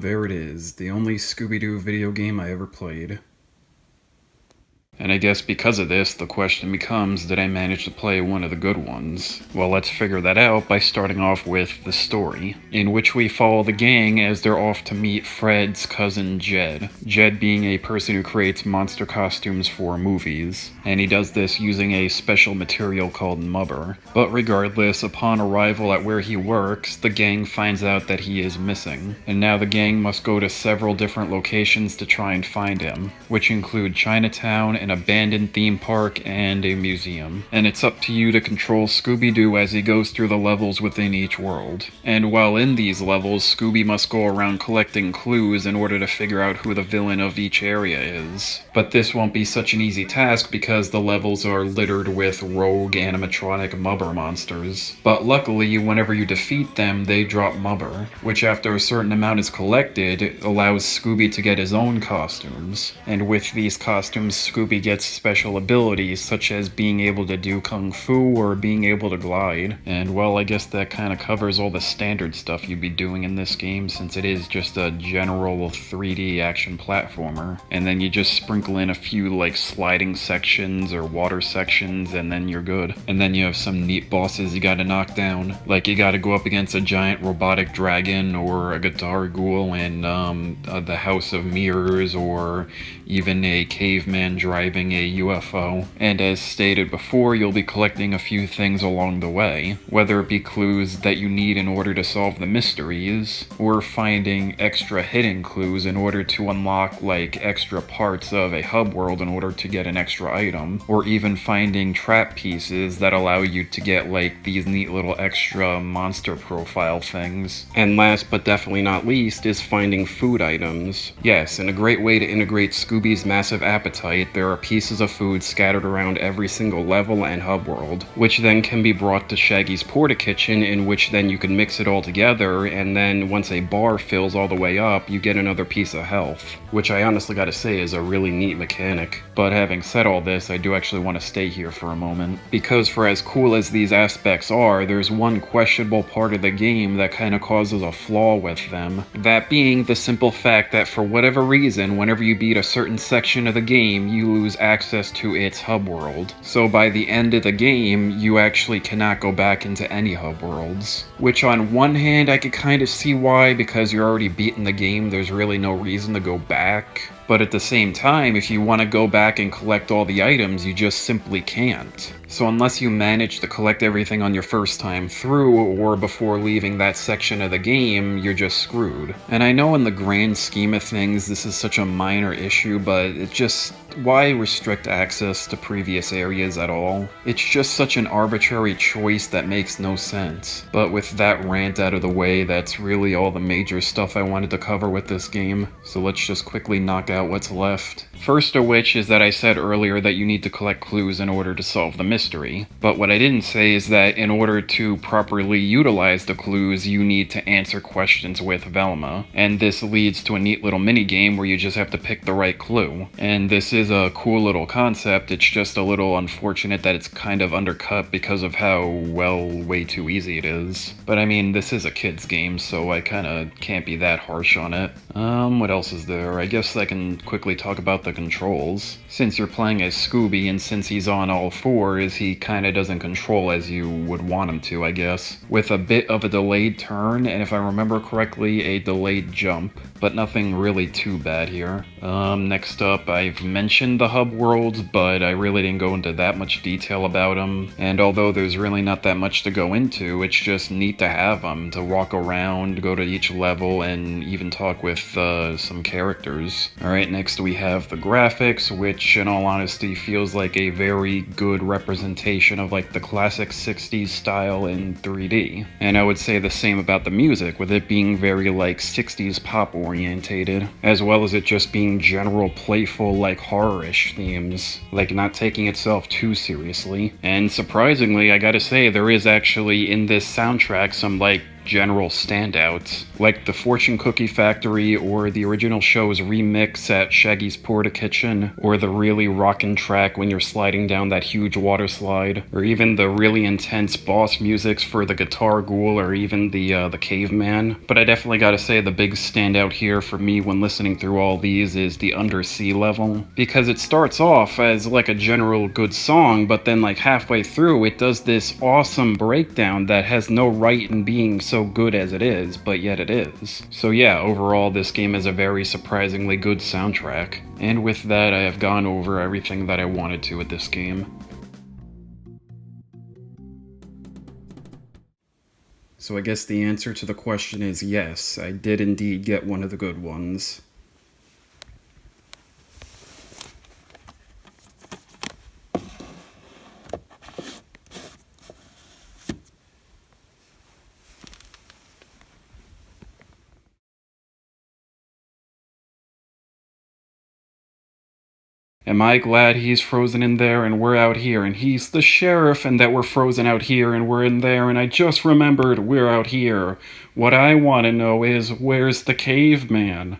there it is, the only Scooby-Doo video game I ever played. And I guess because of this, the question becomes, did I manage to play one of the good ones? Well, let's figure that out by starting off with the story, in which we follow the gang as they're off to meet Fred's cousin Jed. Jed being a person who creates monster costumes for movies, and he does this using a special material called mubber. But regardless, upon arrival at where he works, the gang finds out that he is missing, and now the gang must go to several different locations to try and find him, which include Chinatown, an abandoned theme park, and a museum. And it's up to you to control Scooby-Doo as he goes through the levels within each world. And while in these levels, Scooby must go around collecting clues in order to figure out who the villain of each area is. But this won't be such an easy task because the levels are littered with rogue animatronic mubber monsters. But luckily, whenever you defeat them, they drop mubber, which after a certain amount is collected, allows Scooby to get his own costumes. And with these costumes, Scooby gets special abilities such as being able to do kung fu or being able to glide. And well, I guess that kind of covers all the standard stuff you'd be doing in this game since it is just a general 3D action platformer. And then you just sprinkle in a few like sliding sections or water sections and then you're good. And then you have some neat bosses you gotta knock down. Like you gotta go up against a giant robotic dragon or a guitar ghoul in the House of Mirrors, or even a caveman driving a UFO. And as stated before, you'll be collecting a few things along the way, whether it be clues that you need in order to solve the mysteries, or finding extra hidden clues in order to unlock like extra parts of a hub world in order to get an extra item, or even finding trap pieces that allow you to get like these neat little extra monster profile things. And last but definitely not least is finding food items. Yes, and a great way to integrate Scooby's massive appetite, there are pieces of food scattered around every single level and hub world, which then can be brought to Shaggy's Porta Kitchen, in which then you can mix it all together, and then once a bar fills all the way up, you get another piece of health, which I honestly gotta say is a really neat mechanic. But having said all this, I do actually want to stay here for a moment, because for as cool as these aspects are, there's one questionable part of the game that kind of causes a flaw with them. That being the simple fact that for whatever reason, whenever you beat a certain section of the game, you lose access to its hub world. So by the end of the game, you actually cannot go back into any hub worlds. Which on one hand, I could kind of see why, because you're already beaten the game, there's really no reason to go back. But at the same time, if you want to go back and collect all the items, you just simply can't. So unless you manage to collect everything on your first time through, or before leaving that section of the game, you're just screwed. And I know in the grand scheme of things, this is such a minor issue, but it's just, why restrict access to previous areas at all? It's just such an arbitrary choice that makes no sense. But with that rant out of the way, that's really all the major stuff I wanted to cover with this game. So let's just quickly knock out what's left. First of which is that I said earlier that you need to collect clues in order to solve the mystery. But what I didn't say is that in order to properly utilize the clues, you need to answer questions with Velma. And this leads to a neat little mini game where you just have to pick the right clue. And this is a cool little concept, it's just a little unfortunate that it's kind of undercut because of how, well, way too easy it is. But I mean, this is a kid's game, so I kinda can't be that harsh on it. What else is there? I guess I can quickly talk about the controls. Since you're playing as Scooby, and since he's on all fours, he kinda doesn't control as you would want him to, I guess. With a bit of a delayed turn, and if I remember correctly, a delayed jump. But nothing really too bad here. Next up, I've mentioned the hub worlds, but I really didn't go into that much detail about them. And although there's really not that much to go into, it's just neat to have them, to walk around, go to each level, and even talk with some characters. Alright, next we have the graphics, which in all honesty feels like a very good representation of like the classic 60s style in 3D. And I would say the same about the music, with it being very like 60s pop orientated, as well as it just being general playful like horror-ish themes, like not taking itself too seriously. And surprisingly, I gotta say, there is actually in this soundtrack some like general standouts, like the Fortune Cookie Factory or the original show's remix at Shaggy's Porta Kitchen, or the really rockin' track when you're sliding down that huge water slide, or even the really intense boss musics for the Guitar Ghoul or even the Caveman. But I definitely gotta say the big standout here for me when listening through all these is the Undersea level, because it starts off as like a general good song, but then like halfway through it does this awesome breakdown that has no right in being so good as it is, but yet it is. So yeah, overall this game has a very surprisingly good soundtrack. And with that, I have gone over everything that I wanted to with this game. So I guess the answer to the question is yes, I did indeed get one of the good ones. Am I glad he's frozen in there and we're out here and he's the sheriff, and that we're frozen out here and we're in there and I just remembered we're out here. What I want to know is, where's the caveman?